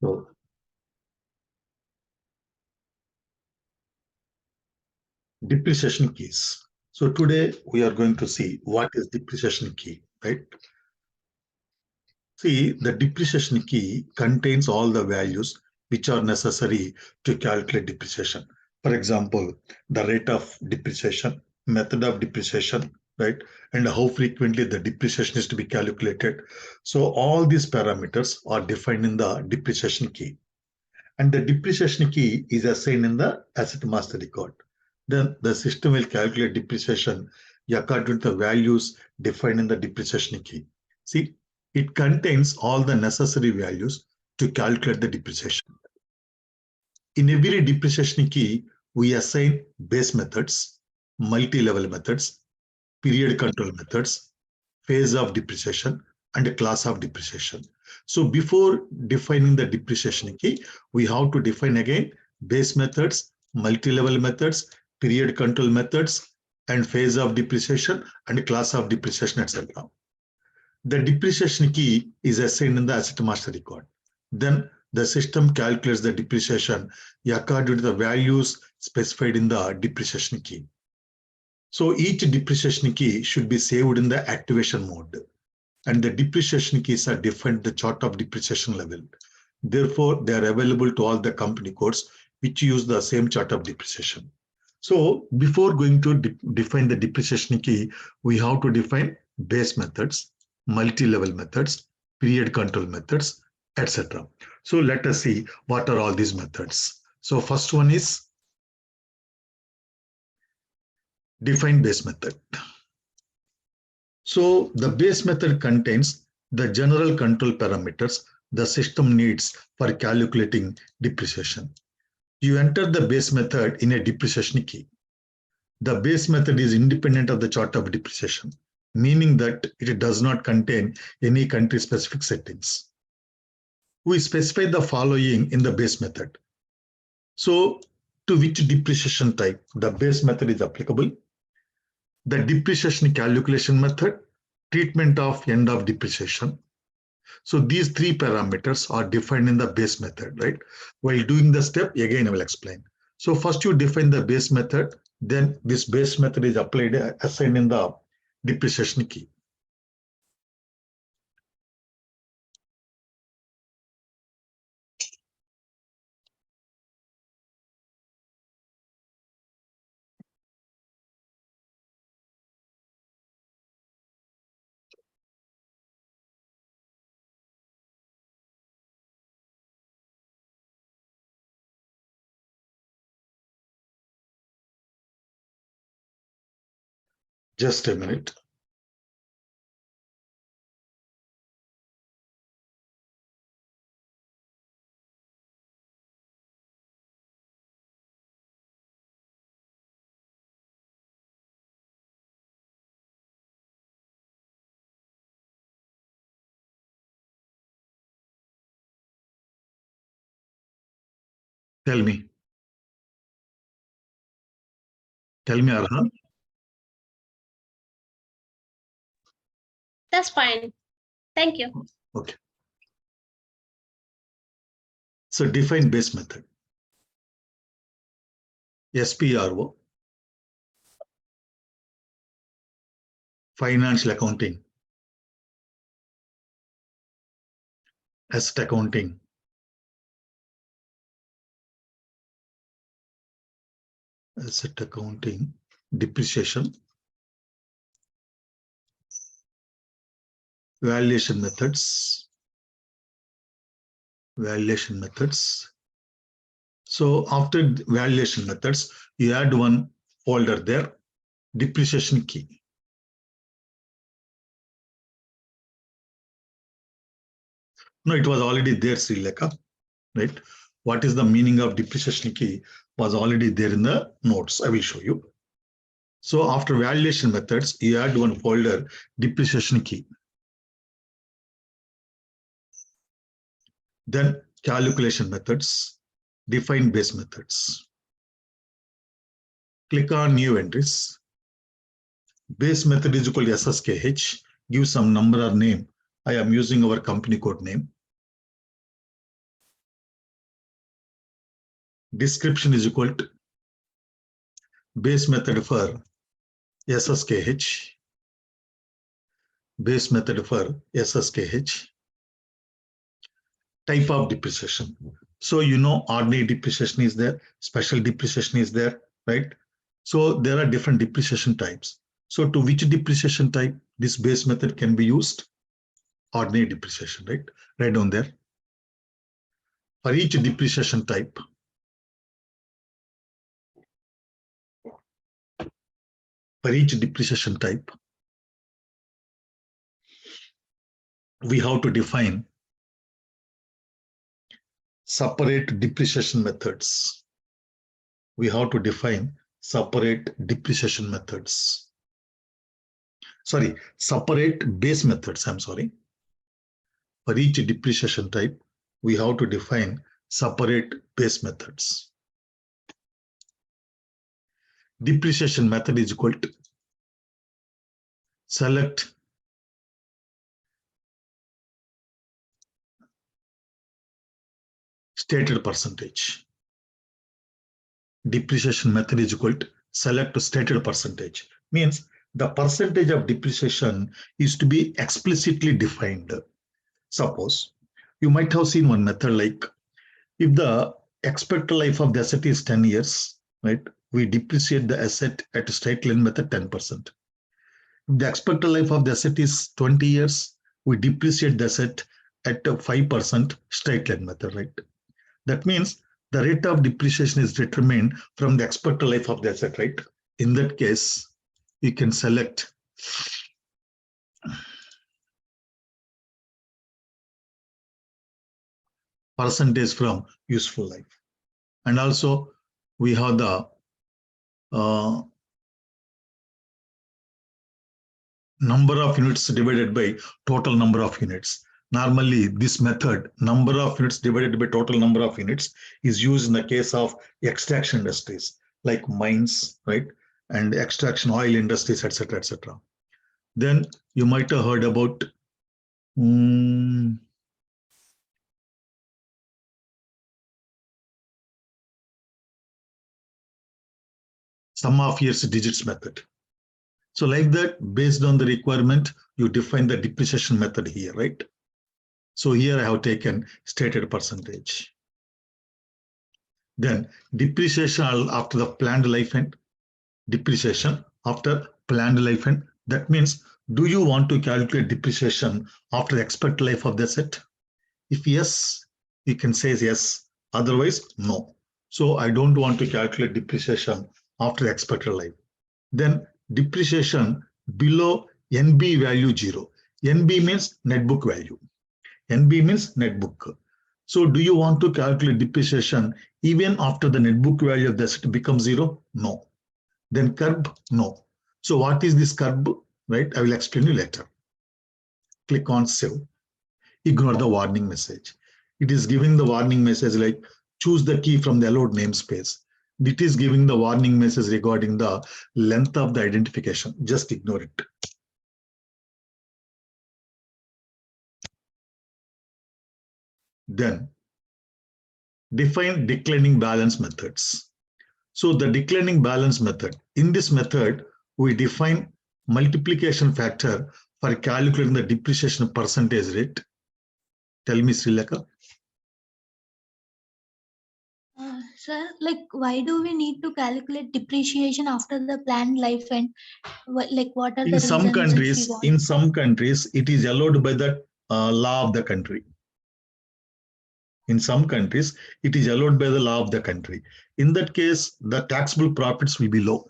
So depreciation keys. So today we are going to see what is depreciation key, right? See, the depreciation key contains all the values which are necessary to calculate depreciation. For example, the rate of depreciation, method of depreciation, right? And how frequently the depreciation is to be calculated. So all these parameters are defined in the depreciation key. And the depreciation key is assigned in the asset master record. Then the system will calculate depreciation according to the values defined in the depreciation key. See, it contains all the necessary values to calculate the depreciation. In every depreciation key, we assign base methods, multi-level methods, period control methods, phase of depreciation, and a class of depreciation. So before defining the depreciation key, we have to define again base methods, multi-level methods, period control methods, and phase of depreciation and class of depreciation, etc. The depreciation key is assigned in the asset master record. Then the system calculates the depreciation according to the values specified in the depreciation key. So each depreciation key should be saved in the activation mode. And the depreciation keys are defined in the chart of depreciation level. Therefore, they are available to all the company codes which use the same chart of depreciation. So before going to define the depreciation key, we have to define base methods, multi-level methods, period control methods, etc. So let us see what are all these methods. So first one is define base method. So the base method contains the general control parameters the system needs for calculating depreciation. You enter the base method in a depreciation key. The base method is independent of the chart of depreciation, meaning that it does not contain any country-specific settings. We specify the following in the base method. So to which depreciation type the base method is applicable? The depreciation calculation method, treatment of end of depreciation. So these three parameters are defined in the base method, right? While doing the step, again, I will explain. So first you define the base method, then this base method is applied, assigned in the depreciation key. Just a minute. Tell me, Arhan. That's fine. Thank you. Okay. So define base method. SPRO, financial accounting, asset accounting, depreciation, valuation methods. So after valuation methods, you add one folder there, depreciation key. No, it was already there, Sri Lanka, right? What is the meaning of depreciation key was already there in the notes. I will show you. So after valuation methods, you add one folder, depreciation key. Then calculation methods, define base methods. Click on new entries. Base method is equal to SSKH. Give some number or name. I am using our company code name. description is equal to base method for SSKH, base method for SSKH, type of depreciation. So you know ordinary depreciation is there, special depreciation is there, right? So there are different depreciation types. So to which depreciation type this base method can be used? Ordinary depreciation, right? Right down there. For each depreciation type, we have to define separate depreciation methods. We have to define separate depreciation methods. Sorry, separate base methods. I'm sorry. For each depreciation type, we have to define separate base methods. Depreciation method is equal to select stated percentage. Depreciation method is equal to select stated percentage. Means the percentage of depreciation is to be explicitly defined. Suppose you might have seen one method like if the expected life of the asset is 10 years, right? We depreciate the asset at a straight line method 10%. If the expected life of the asset is 20 years, we depreciate the asset at a 5% straight line method, right? That means the rate of depreciation is determined from the expected life of the asset, right? In that case, you can select percentage from useful life. And also we have the number of units divided by total number of units. Normally, this method, number of units divided by total number of units, is used in the case of extraction industries like mines, right? And extraction oil industries, etc., etc. Then you might have heard about sum of years digits method. So like that, based on the requirement, you define the depreciation method here, right? So here I have taken stated percentage. Then depreciation after the planned life end, depreciation after planned life end. That means, do you want to calculate depreciation after the expected life of the asset? If yes, you can say yes, otherwise no. So I don't want to calculate depreciation after the expected life. Then depreciation below NB value 0. NB means net book value. NB means net book. So do you want to calculate depreciation even after the net book value of the asset becomes 0? No. Then curb? No. So what is this curb? Right? I will explain you later. Click on save. Ignore the warning message. It is giving the warning message like choose the key from the allowed namespace. It is giving the warning message regarding the length of the identification. Just ignore it. Then define declining balance methods. So the declining balance method, in this method, we define multiplication factor for calculating the depreciation percentage rate. Tell me, Srilekha. Sir, like why do we need to calculate depreciation after the planned life and like what are the reasons? In some countries, it is allowed by the law of the country. In some countries, it is allowed by the law of the country. In that case, the taxable profits will be low.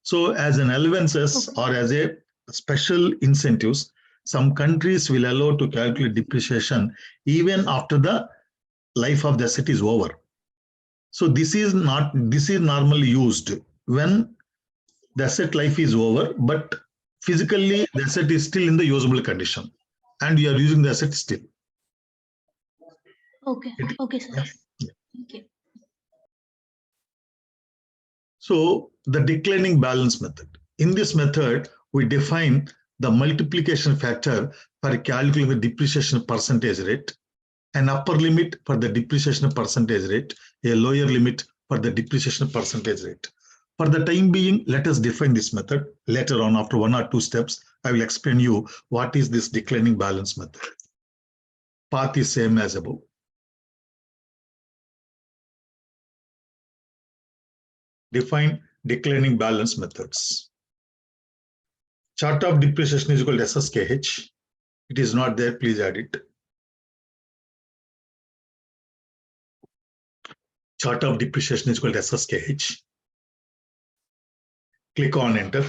So as an allowances or as a special incentives, some countries will allow to calculate depreciation even after the life of the asset is over. So this is normally used when the asset life is over, but physically the asset is still in the usable condition and you are using the asset still. Okay, okay, sir. Yeah. Okay. So the declining balance method. In this method, we define the multiplication factor for calculating the depreciation percentage rate an upper limit for the depreciation percentage rate, a lower limit for the depreciation percentage rate. For the time being, let us define this method. Later on, after 1 or 2 steps, I will explain you what is this declining balance method. Path is same as above. Define declining balance methods. Chart of depreciation is equal to SSKH. It is not there, please add it. Chart of depreciation is equal to SSKH. Click on enter.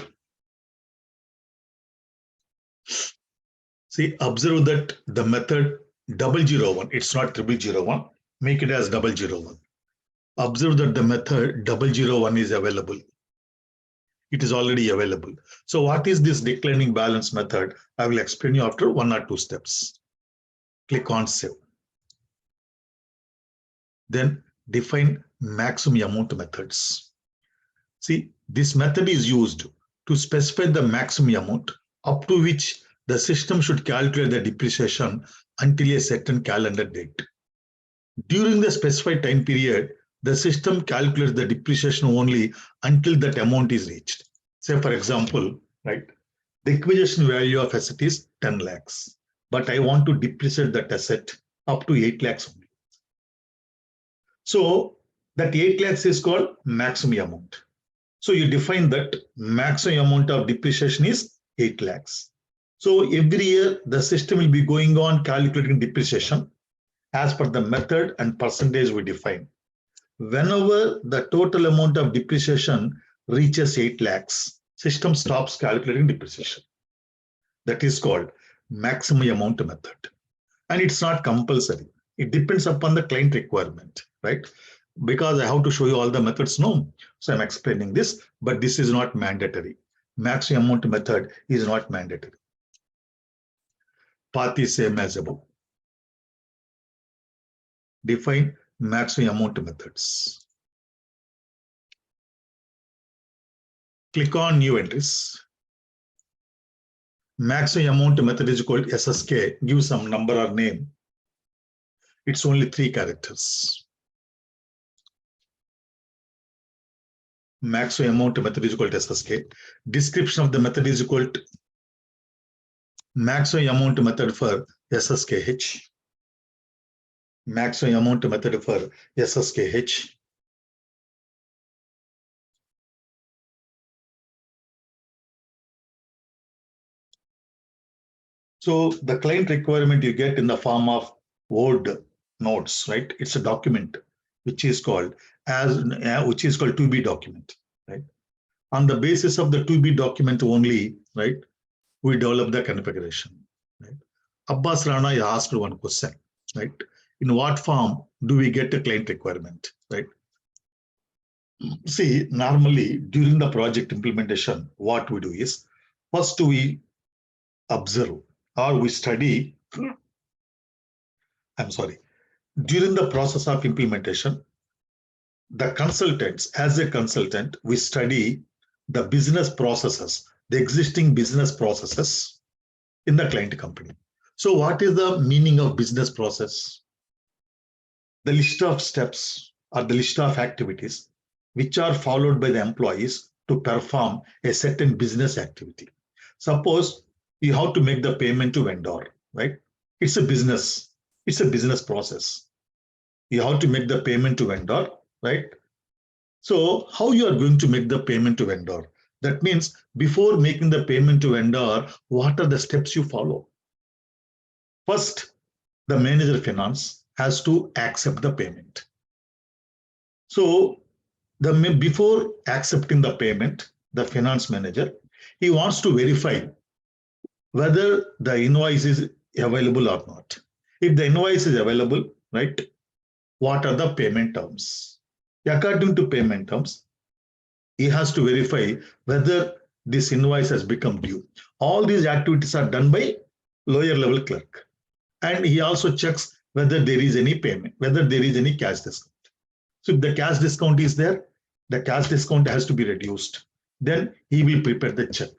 See, observe that the method 001, it's not 0001, make it as 001. Observe that the method 001 is available. It is already available. So what is this declining balance method? I will explain you after 1 or 2 steps. Click on save. Then define maximum amount methods. See, this method is used to specify the maximum amount up to which the system should calculate the depreciation until a certain calendar date. During the specified time period, the system calculates the depreciation only until that amount is reached. Say, for example, right, the acquisition value of asset is 10 lakhs, but I want to depreciate that asset up to 8 lakhs only. So that 8 lakhs is called maximum amount. So you define that maximum amount of depreciation is 8 lakhs. So every year the system will be going on calculating depreciation as per the method and percentage we define. Whenever the total amount of depreciation reaches 8 lakhs, system stops calculating depreciation. That is called maximum amount method. And it's not compulsory. It depends upon the client requirement, right? Because I have to show you all the methods, no. So I'm explaining this, but this is not mandatory. Maximum amount method is not mandatory. Path is same as above. Define maximum amount methods. Click on new entries. Maximum amount method is called SSK. Give some number or name. It's only 3 characters. Maximum amount method is equal to SSK. Description of the method is equal to maximum amount method for SSKH. Maximum amount method for SSKH. So the client requirement you get in the form of Word notes, right? It's a document which is called to be document, right? On the basis of the to be document only, right, we develop the configuration, right? Abbas Rana asked one question, right? In what form do we get a client requirement, right? See, normally during the project implementation, what we do is first we observe or we study. During the process of implementation, the consultants, as a consultant, we study the business processes, the existing business processes in the client company. So what is the meaning of business process? The list of steps or the list of activities which are followed by the employees to perform a certain business activity. Suppose you have to make the payment to vendor, right? It's a business process. You have to make the payment to vendor, right? So how you are going to make the payment to vendor? That means before making the payment to vendor, what are the steps you follow? First, the manager of finance has to accept the payment. So before accepting the payment, the finance manager, he wants to verify whether the invoice is available or not. If the invoice is available, right, what are the payment terms? According to payment terms, he has to verify whether this invoice has become due. All these activities are done by lower level clerk. And he also checks whether there is any payment, whether there is any cash discount. So if the cash discount is there, the cash discount has to be reduced. Then he will prepare the check.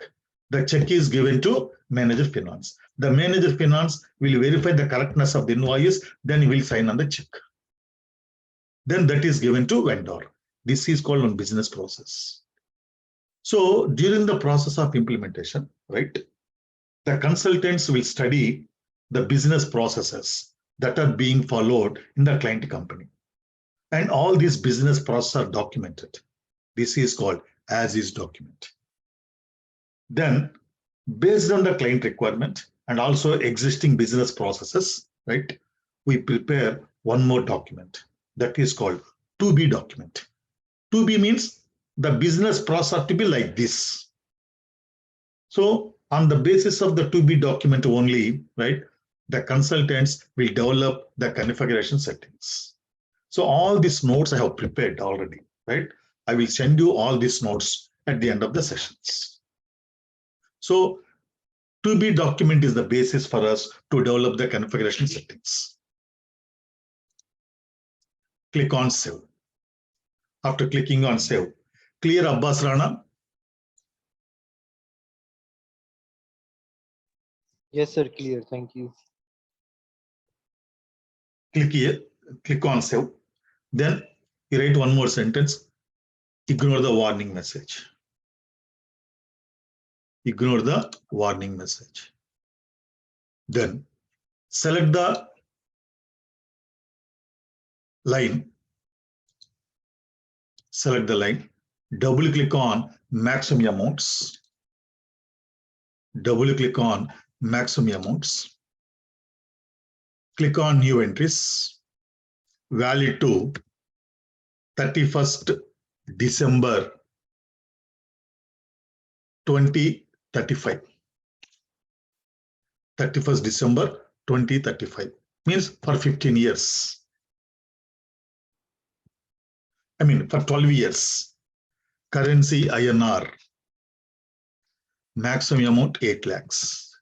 The check is given to manager finance. The manager finance will verify the correctness of the invoice, then he will sign on the check. Then that is given to vendor. This is called on business process. So during the process of implementation, right, the consultants will study the business processes that are being followed in the client company. And all these business processes are documented. This is called as is document. Then based on the client requirement and also existing business processes, right, we prepare one more document that is called to be document. To be means the business process to be like this. So on the basis of the to be document only, right, the consultants will develop the configuration settings. So all these notes I have prepared already, right? I will send you all these notes at the end of the sessions. So to be document is the basis for us to develop the configuration settings. Click on save. After clicking on save, clear Abbas Rana? Yes, sir. Clear. Thank you. Click here, click on save. Then you write one more sentence. Ignore the warning message. Ignore the warning message. Then select the line. Select the line. Double click on maximum amounts. Double click on maximum amounts. Click on new entries. Valid to 31st December 2035. 31st December 2035 means for 15 years. I mean for 12 years. Currency INR. Maximum amount 8 lakhs.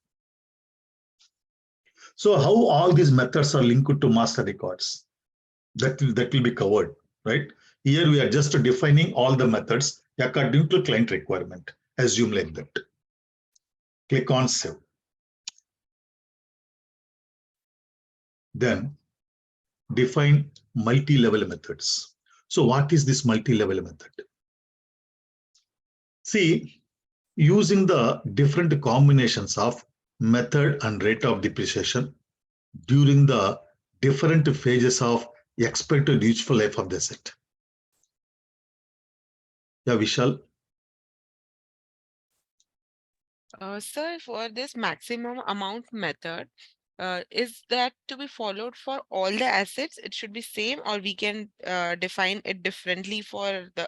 So how all these methods are linked to master records? That will be covered, right? Here we are just defining all the methods according to client requirement. Assume like that. Click on save. Then define multi-level methods. So what is this multi-level method? See, using the different combinations of method and rate of depreciation during the different phases of expected useful life of the asset. Yeah, Vishal. Sir, for this maximum amount method, is that to be followed for all the assets? It should be same, or we can define it differently for the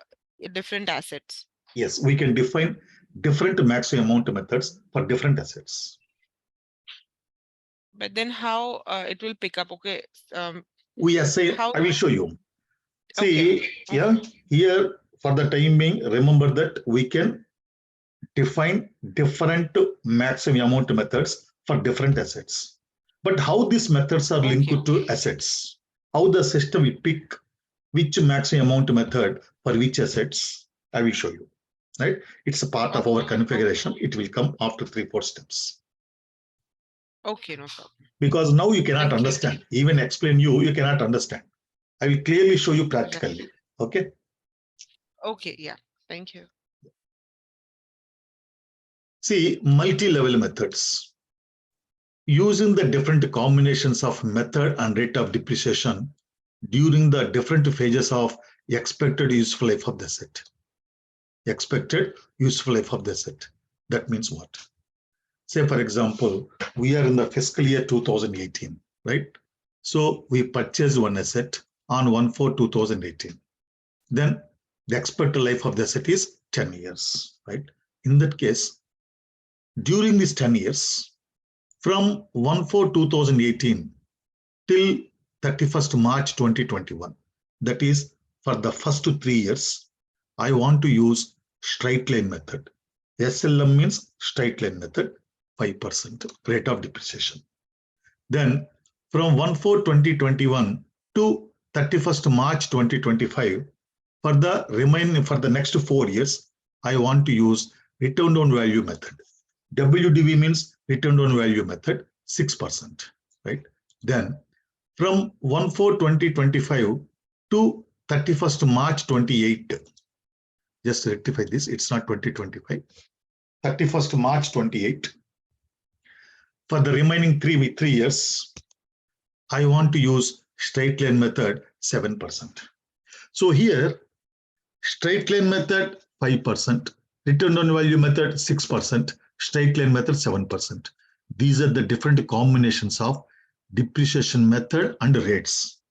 different assets? Yes, we can define different maximum amount methods for different assets. But then how it will pick up? Okay. We are saying, How- I will show you. Okay. See, yeah, here for the time being, remember that we can define different maximum amount methods for different assets. But how these methods are linked Okay. to assets, how the system will pick which maximum amount method for which assets, I will show you. Right? It's a part of our configuration. It will come after 3-4 steps. Okay, no problem. Because now you cannot Thank you. understand. Even explain you cannot understand. I will clearly show you practically. Okay. Okay, yeah. Thank you. See, multi-level methods. Using the different combinations of method and rate of depreciation during the different phases of expected useful life of the asset. Expected useful life of the asset. That means what? Say, for example, we are in the fiscal year 2018, right? So we purchased one asset on 1/4/2018. Then the expected life of the asset is 10 years, right? In that case, during these 10 years, from 1/4/2018 till 31st March 2021, that is for the first 3 years, I want to use straight line method. SLM means straight line method, 5% rate of depreciation. Then from 1/4/2021 to 31st March 2025, for the next 4 years, I want to use return on value method. WDV means return on value method 6%, right? Then from 1/4/2025 to 31st March 28, just rectify this, it's not 2025, 31st March 28. For the remaining 3 years, I want to use straight line method 7%. So here, straight line method 5%, return on value method 6%, straight line method 7%. These are the different combinations of depreciation method and rates.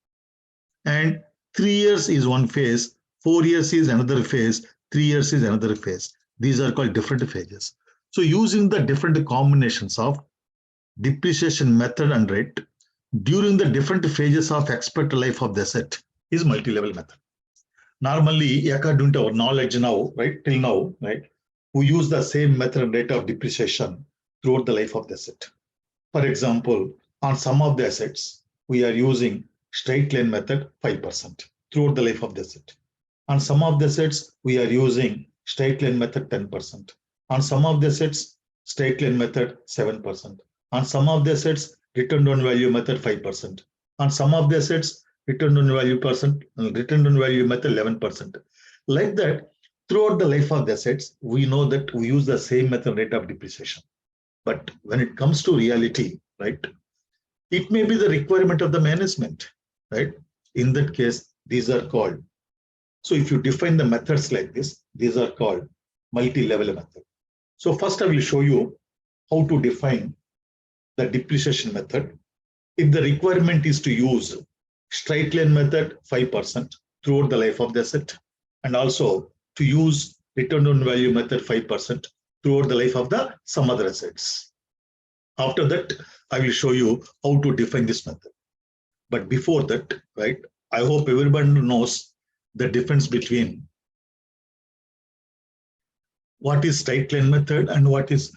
And 3 years is one phase, 4 years is another phase, 3 years is another phase. These are called different phases. So using the different combinations of depreciation method and rate during the different phases of expected life of the asset is multi-level method. Normally, according to our knowledge now, right, till now, right, we use the same method and rate of depreciation throughout the life of the asset. For example, on some of the assets, we are using straight line method 5% throughout the life of the asset. On some of the assets, we are using straight line method 10%. On some of the assets, straight line method 7%. On some of the assets, return on value method 5%. On some of the assets, return on value method 11%. Like that, throughout the life of the assets, we know that we use the same method rate of depreciation. But when it comes to reality, right, it may be the requirement of the management, right? In that case, these are called. So if you define the methods like this, these are called multi-level method. So first I will show you how to define the depreciation method. If the requirement is to use straight line method 5% throughout the life of the asset, and also to use return on value method 5% throughout the life of the some other assets. After that, I will show you how to define this method. But before that, right, I hope everybody knows the difference between what is straight line method and what is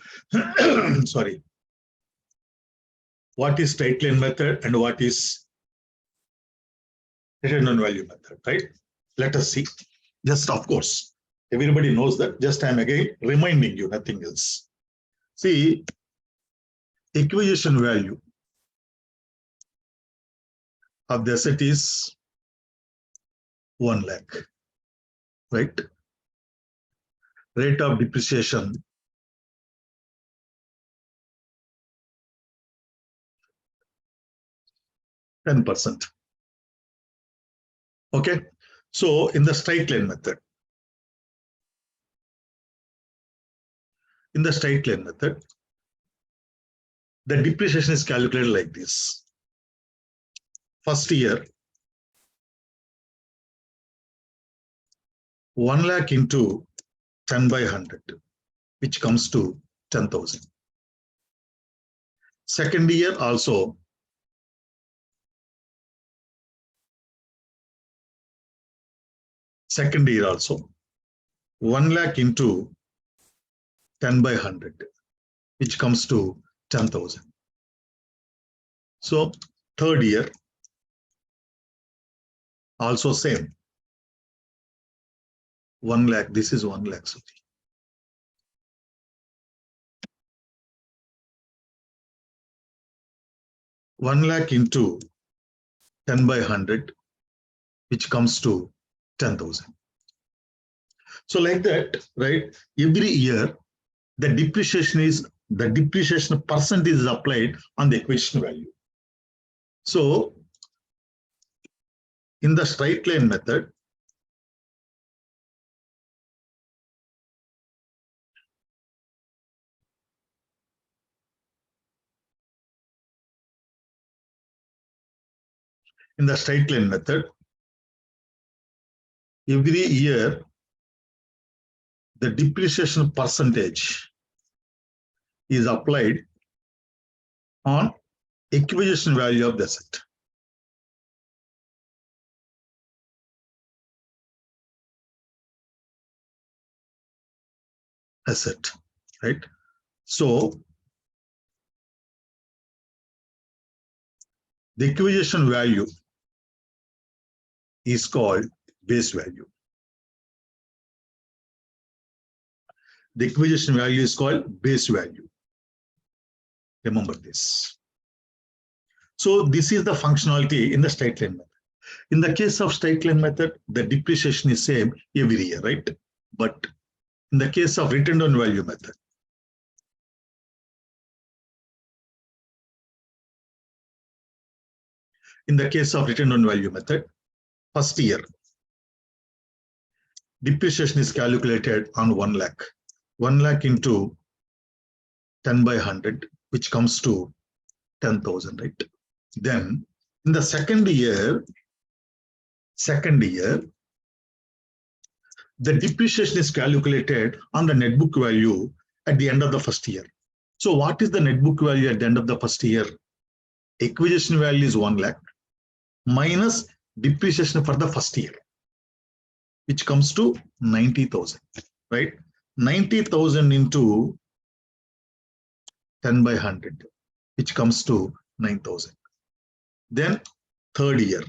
sorry, what is straight line method and what is return on value method, right? Let us see. Just of course, everybody knows that. Just I'm again reminding you, nothing else. See, acquisition value of the asset is 1 lakh, right? Rate of depreciation 10%. Okay, so in the straight line method, the depreciation is calculated like this. First year, 1 lakh into 10 by 100, which comes to 10,000. Second year also, second year also 1 lakh into 10 by 100, which comes to 10,000. So third year also same 1 lakh. This is 1 lakh. Sorry. $1 lakh into 10 by 100, which comes to 10,000. So like that, right? Every year, the depreciation percent is applied on the acquisition value. So in the straight line method, every year, the depreciation percentage is applied on acquisition value of the asset, right? So the acquisition value is called base value. The acquisition value is called base value. Remember this. So this is the functionality in the straight line method. In the case of straight line method, the depreciation is same every year, right? But in the case of written down value method, first year, depreciation is calculated on 1 lakh. 1 lakh into 10 by 100, which comes to 10,000, right? Then in the second year, the depreciation is calculated on the net book value at the end of the first year. So what is the net book value at the end of the first year? Acquisition value is 1 lakh minus depreciation for the first year, which comes to 90,000, right? 90,000 into 10 by 100, which comes to 9,000. Then third year.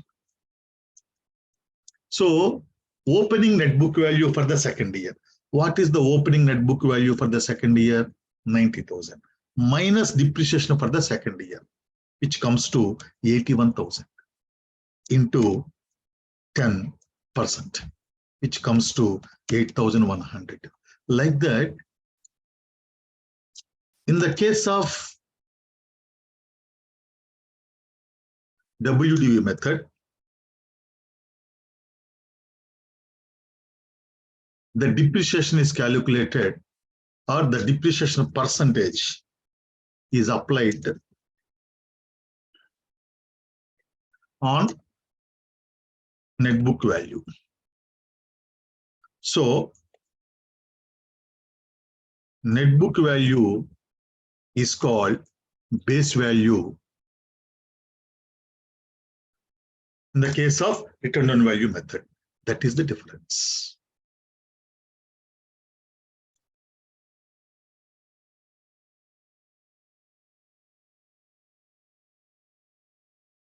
So opening net book value for the second year. What is the opening net book value for the second year? 90,000 minus depreciation for the second year, which comes to 81,000 into 10%, which comes to 8,100. Like that, in the case of WDV method, the depreciation is calculated, or the depreciation percentage is applied on net book value. So net book value is called base value in the case of return on value method. That is the difference.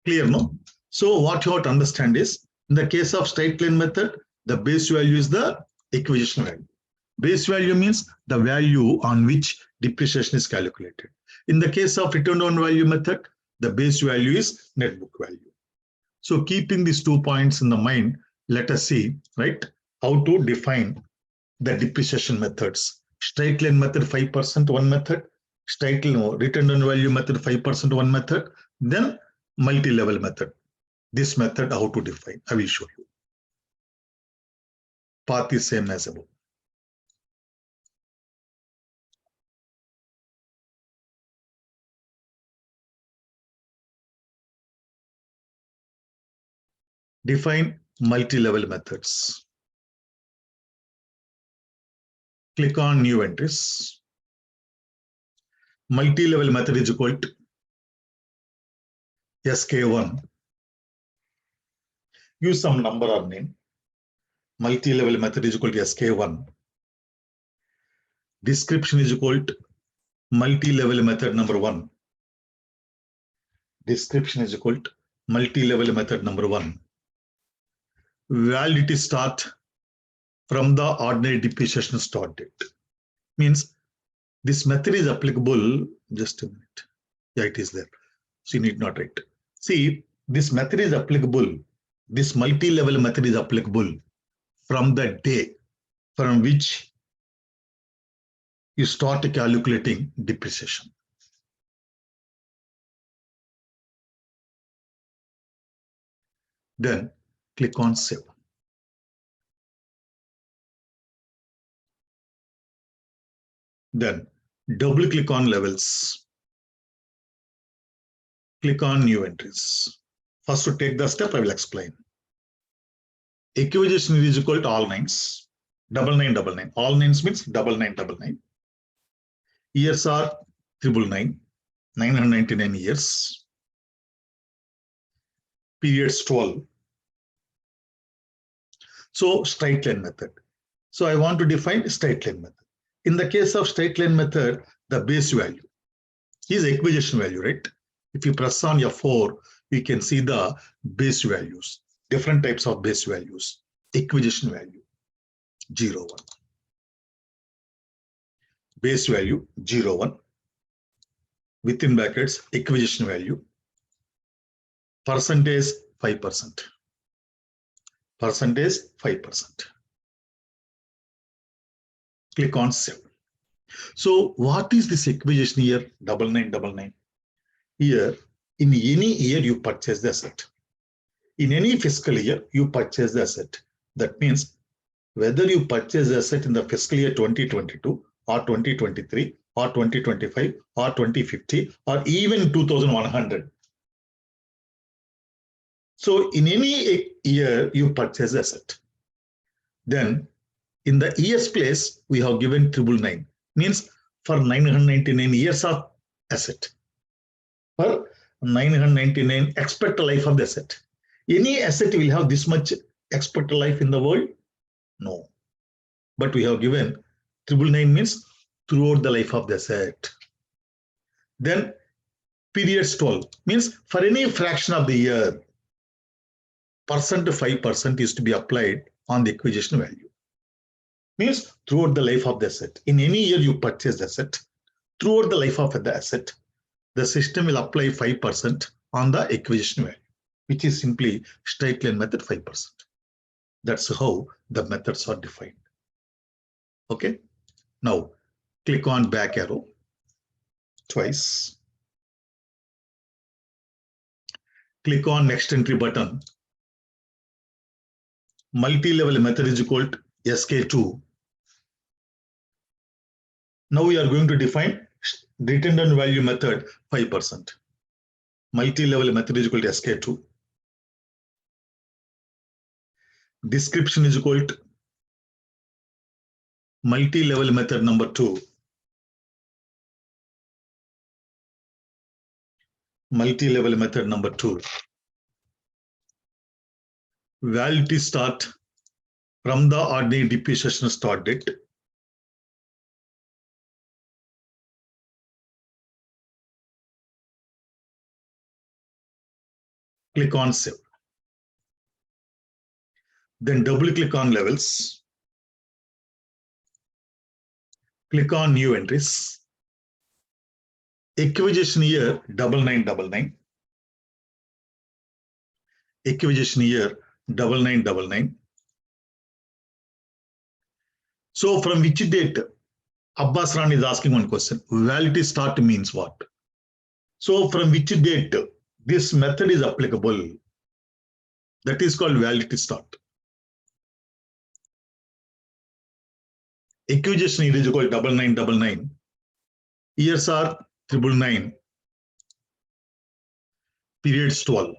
Clear, no? So what you have to understand is, in the case of straight line method, the base value is the acquisition value. Base value means the value on which depreciation is calculated. In the case of return on value method, the base value is net book value. So keeping these 2 points in the mind, let us see, right, how to define the depreciation methods. Straight line method 5% one method, straight line return on value method 5% one method, then multi-level method. This method how to define, I will show you. Path is same as above. Define multi-level methods. Click on new entries. Multi-level method is equal to SK1. Use some number or name. Multi-level method is equal to SK1. Description is equal to multi-level method number 1. Description is equal to multi-level method number 1. Validity start from the ordinary depreciation start date. Means this method is applicable, just a minute. Yeah, it is there. So you need not write. See, this method is applicable. This multi-level method is applicable from the day from which you start calculating depreciation. Then click on save. Then double click on levels. Click on new entries. First, to take the step, I will explain. Acquisition is equal to all nines. 9999. All nines means 9999. Years are 999. 999 years. Periods 12. So straight line method. So I want to define straight line method. In the case of straight line method, the base value is acquisition value, right? If you press on F4, you can see the base values, different types of base values. Acquisition value, 0, 1. Base value, 0, 1. within brackets acquisition value, percentage 5%. Percentage 5%. Click on save. So what is this acquisition year 9999? Here, in any year you purchase the asset. In any fiscal year, you purchase the asset. That means whether you purchase the asset in the fiscal year 2022 or 2023 or 2025 or 2050 or even 2100. So in any year, you purchase the asset. Then in the years place, we have given 999, means for 999 years of asset. For 999 expected life of the asset. Any asset will have this much expected life in the world? No. But we have given 999 means throughout the life of the asset. Then periods 12 means for any fraction of the year, percent to 5% is to be applied on the acquisition value. Means throughout the life of the asset. In any year you purchase the asset, throughout the life of the asset, the system will apply 5% on the acquisition value, which is simply straight line method 5%. That's how the methods are defined. Okay. Now click on back arrow twice. Click on next entry button. Multi-level method is equal to SK2. Now we are going to define written down value method 5%. Multi-level method is equal to SK2. Description is equal to multi-level method number 2. Multi-level method number 2. Validity start from the ordinary depreciation start date. Click on save. Then double click on levels. Click on new entries. Acquisition year 9999. Acquisition year 9999. So from which date? Abbas Ran is asking one question. Validity start means what? So from which date this method is applicable? That is called validity start. Acquisition year is equal to 9999. Years are 999. Periods 12.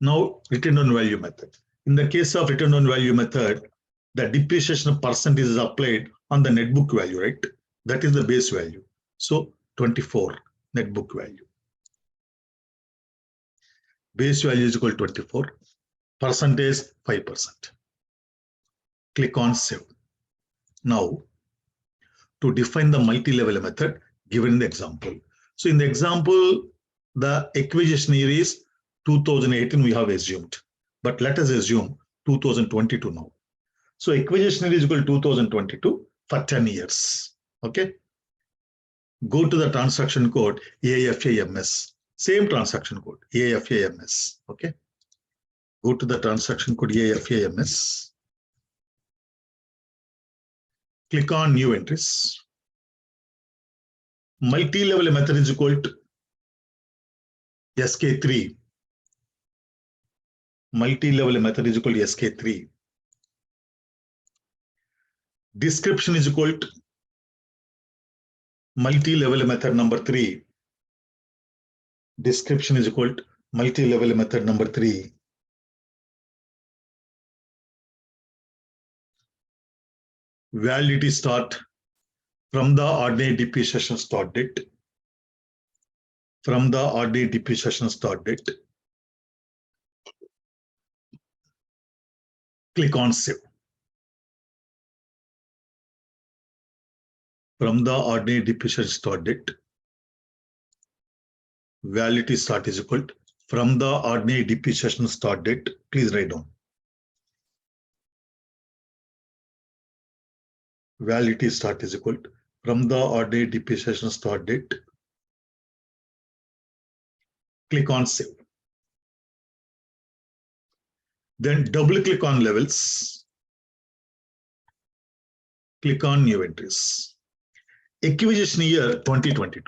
Now return on value method. In the case of return on value method, the depreciation percentage is applied on the net book value, right? That is the base value. So 24 net book value. Base value is equal to 24. Percentage 5%. Click on save. Now to define the multi-level method given in the example. So in the example, the acquisition year is 2018 we have assumed, but let us assume 2022 now. So acquisition year is equal to 2022 for 10 years. Okay. Go to the transaction code AFAMS. Same transaction code AFAMS. Okay. Go to the transaction code AFAMS. Click on new entries. Multi-level method is equal to SK3. Multi-level method is equal to SK3. Description is equal to multi-level method number 3. Description is equal to multi-level method number 3. Validity start from the ordinary depreciation start date. From the ordinary depreciation start date. Click on save. From the ordinary depreciation start date. Validity start is equal to from the ordinary depreciation start date. Please write down. Validity start is equal to from the ordinary depreciation start date. Click on save. Then double click on levels. Click on new entries. Acquisition year 2022.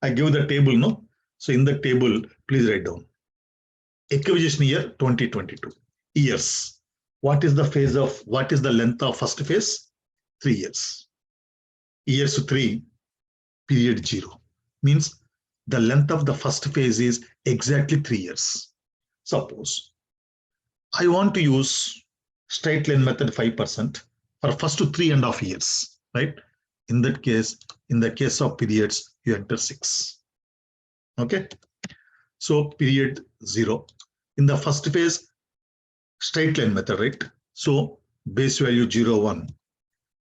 I give the table, no? So in the table, please write down. Acquisition year 2022. Years. What is the length of first phase? 3 years. Years 3, period 0. Means the length of the first phase is exactly 3 years. Suppose I want to use straight line method 5% for first to 3.5 years, right? In that case, in the case of periods, you enter 6. Okay. So period 0. In the first phase, straight line method, right? So base value 0, 1,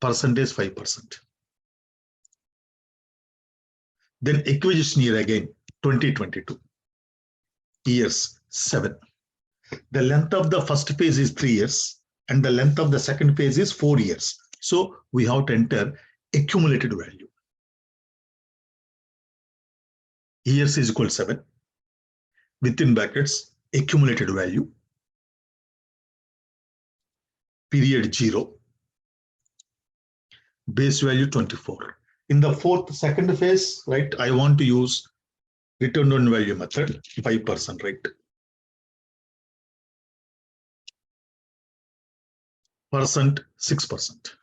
percentage 5%. Then acquisition year again, 2022. Years 7. The length of the first phase is 3 years and the length of the second phase is 4 years. So we have to enter accumulated value. Years is equal to 7. Within brackets, accumulated value. Period 0. Base value 24. In the second phase, right, I want to use return on value method, 5%, right? Percent 6%.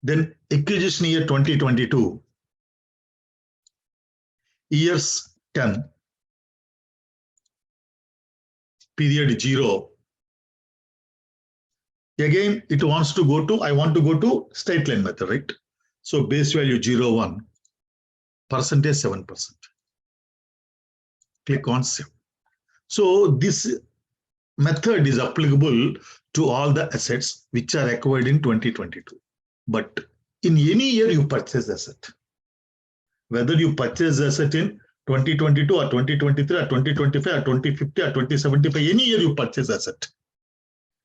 Then acquisition year 2022, years 10, period 0. Again, it wants to go to, I want to go to straight line method, right? So base value 0, 1, percentage 7%. Click on save. So this method is applicable to all the assets which are acquired in 2022. But in any year you purchase asset, whether you purchase asset in 2022 or 2023 or 2025 or 2050 or 2075, any year you purchase asset,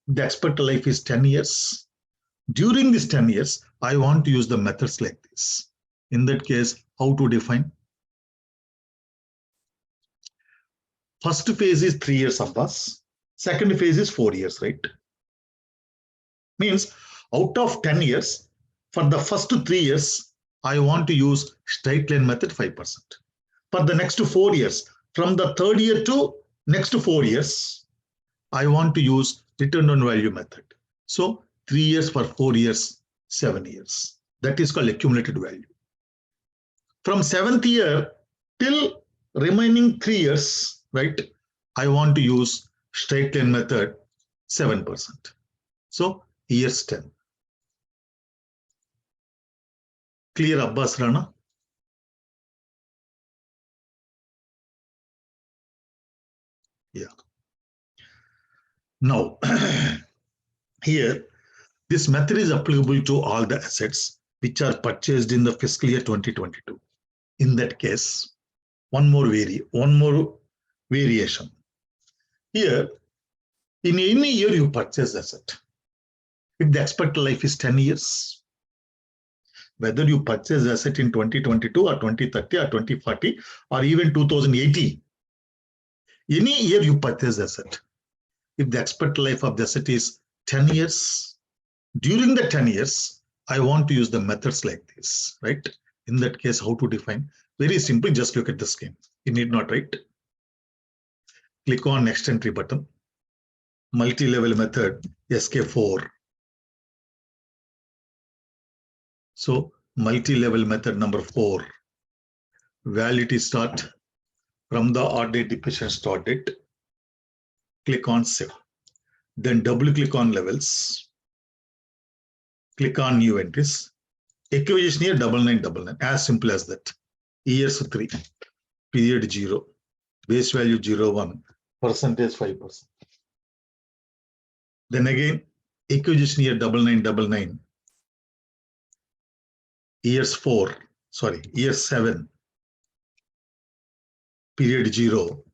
the expected life is 10 years. During this 10 years, I want to use the methods like this. In that case, how to define? First phase is 3 years of bus. Second phase is 4 years, right? Means out of 10 years, for the first 3 years, I want to use straight line method 5%. For the next 4 years, from the third year to next 4 years, I want to use return on value method. So 3 years for 4 years, 7 years. That is called accumulated value. From 7th year till remaining 3 years, right? I want to use straight line method 7%. So years 10. Clear, Abbas Rana? Yeah. Now, here, this method is applicable to all the assets which are purchased in the fiscal year 2022. In that case, one more variation. Here, in any year you purchase asset, if the expected life is 10 years, whether you purchase asset in 2022 or 2030 or 2040 or even 2080, any year you purchase asset, if the expected life of the asset is 10 years, during the 10 years, I want to use the methods like this, right? In that case, how to define? Very simple, just look at the scheme. You need not write. Click on next entry button. Multi-level method, SK4. So multi-level method number 4. Validity start from the odd date depreciation start date. Click on save. Then double click on levels. Click on new entries. Acquisition year 9999. As simple as that. Years 3. Period 0. Base value 0, 1. Percentage 5%. Then again, acquisition year 9999. Years 7. Period 0.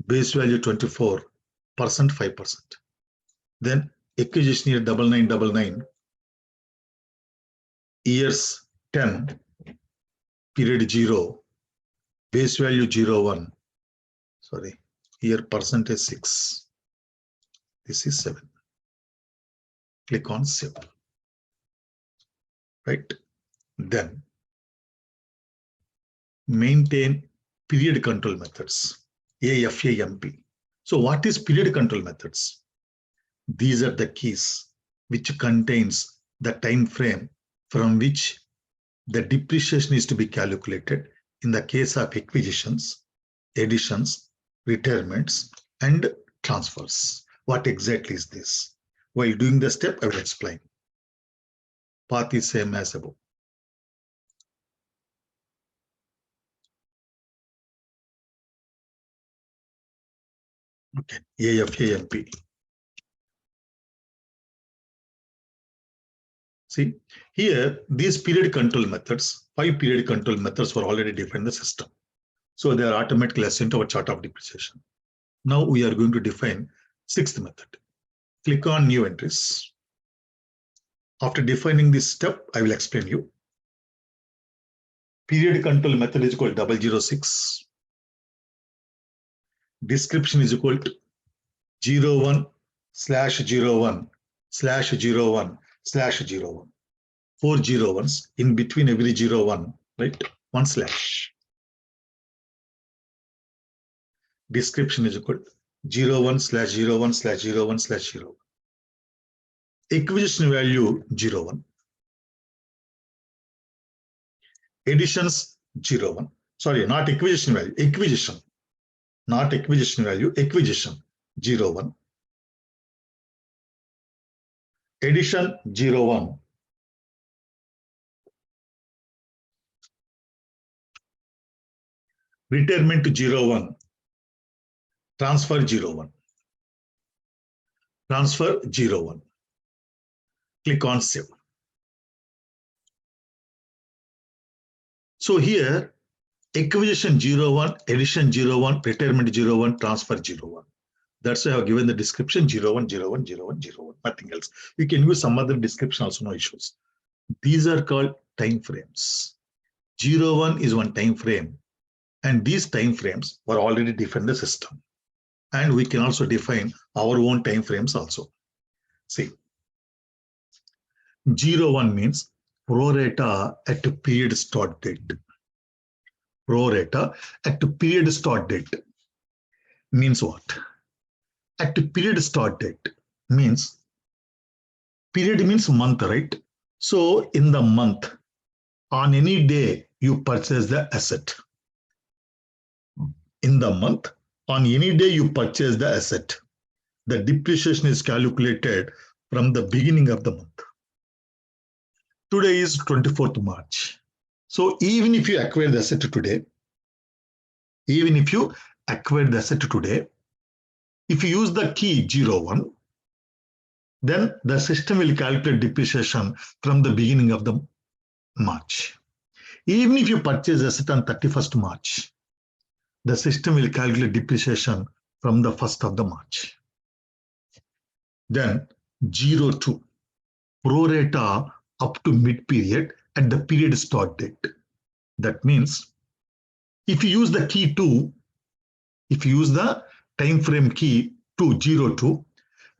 Base value 24. 5%. Then acquisition year 9999. Years 10. period 0, base value 01. Sorry, here percentage 6. This is 7. Click on save. Right? Then maintain period control methods, AFAMP. So what is period control methods? These are the keys which contains the time frame from which the depreciation is to be calculated in the case of acquisitions, additions, retirements, and transfers. What exactly is this? While doing the step, I will explain. Path is same as above. Okay, AFAMP. See, here, these period control methods, 5 period control methods were already defined in the system. So they are automatically assigned to our chart of depreciation. Now we are going to define 6th method. Click on new entries. After defining this step, I will explain you. Period control method is equal to 006. Description is equal to 01/01/01/01. 4 01s in between every 01, right? 1 slash. Description is equal to 01/01/01/01. Acquisition value 01. Additions 01. Sorry, not acquisition value, acquisition. Not acquisition value, acquisition 01. Addition 01. Retirement 01. Transfer 01. Transfer 01. Click on save. So here, acquisition 01, addition 01, retirement 01, transfer 01. That's why I have given the description 01, 01, 01, 01, nothing else. You can use some other description also, no issues. These are called time frames. 01 is one time frame, and these time frames were already defined in the system. And we can also define our own time frames also. See, 01 means pro rata at the period start date. Pro rata at the period start date means what? At the period start date means, period means month, right? So in the month, on any day you purchase the asset. In the month, on any day you purchase the asset. The depreciation is calculated from the beginning of the month. Today is 24th March. So even if you acquire the asset today, if you use the key 01, then the system will calculate depreciation from the beginning of the March. Even if you purchase asset on 31st March, the system will calculate depreciation from the 1st of the March. Then 02, pro rata up to mid period at the period start date. That means if you use the key 2, if you use the time frame key 202,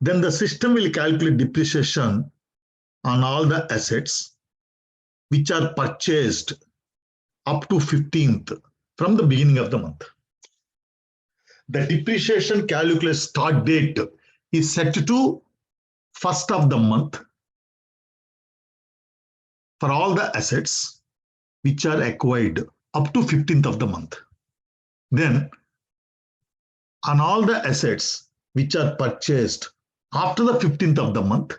then the system will calculate depreciation on all the assets which are purchased up to 15th from the beginning of the month. The depreciation calculation start date is set to 1st of the month for all the assets which are acquired up to 15th of the month. Then on all the assets which are purchased after the 15th of the month,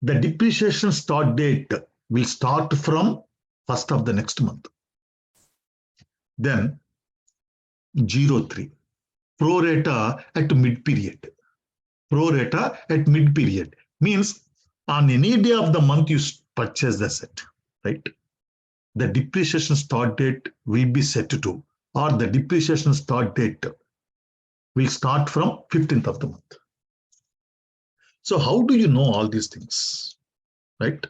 the depreciation start date will start from 1st of the next month. Then 03, pro rata at mid period. Pro rata at mid period means on any day of the month you purchase the asset, right? The depreciation start date will be set to, or the depreciation start date will start from 15th of the month. So how do you know all these things, right?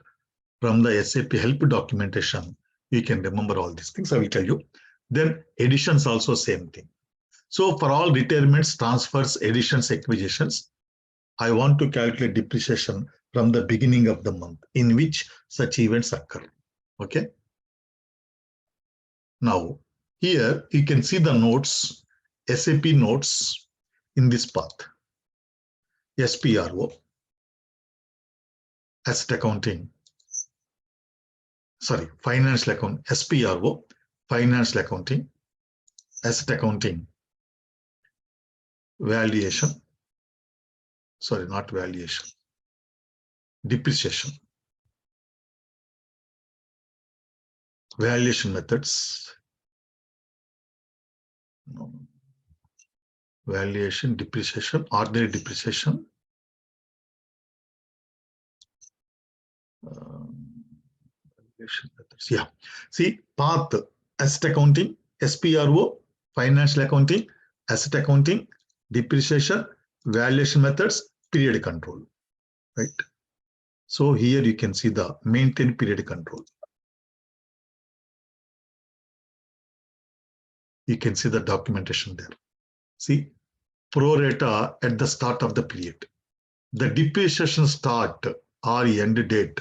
From the SAP help documentation, You can remember all these things. I will tell you. Then additions also same thing. So for all retirements, transfers, additions, acquisitions, I want to calculate depreciation from the beginning of the month in which such events occur. Okay. Now, here you can see the notes, SAP notes in this path. SPRO, asset accounting, sorry, financial account, SPRO, financial accounting, asset accounting, valuation, sorry, not valuation, depreciation, valuation methods, no. Valuation, depreciation, ordinary depreciation, valuation methods. Yeah, see path, asset accounting, SPRO, financial accounting, asset accounting, depreciation, valuation methods, period control, right? So here you can see the maintain period control. You can see the documentation there. See, pro rata at the start of the period. The depreciation start or end date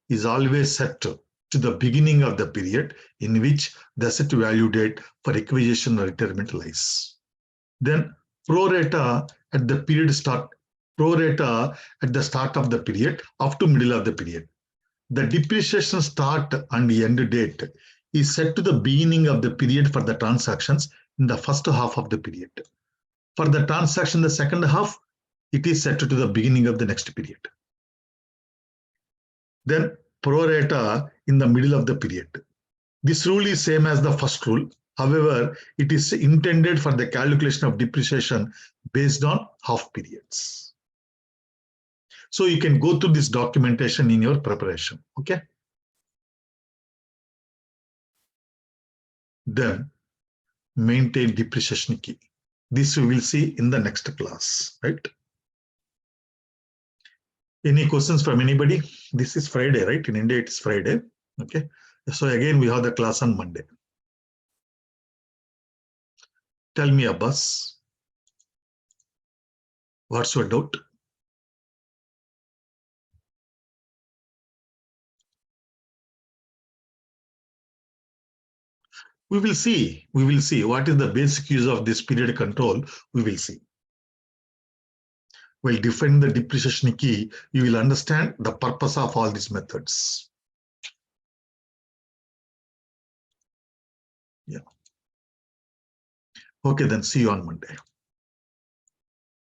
is always set to the beginning of the period in which the asset value date for acquisition or retirement lies. Then pro rata at the period start, pro rata at the start of the period up to middle of the period. The depreciation start and end date is set to the beginning of the period for the transactions in the first half of the period. For the transaction, the second half, it is set to the beginning of the next period. Then pro rata in the middle of the period. This rule is same as the first rule. However, it is intended for the calculation of depreciation based on half periods. So you can go through this documentation in your preparation. Okay. Then maintain depreciation key. This we will see in the next class, right? Any questions from anybody? This is Friday, right? In India, it is Friday. Okay. So again, we have the class on Monday. Tell me, Abbas, what's your doubt? We will see what is the basic use of this period control. We will see. While defining the depreciation key, you will understand the purpose of all these methods. Yeah. Okay, then see you on Monday.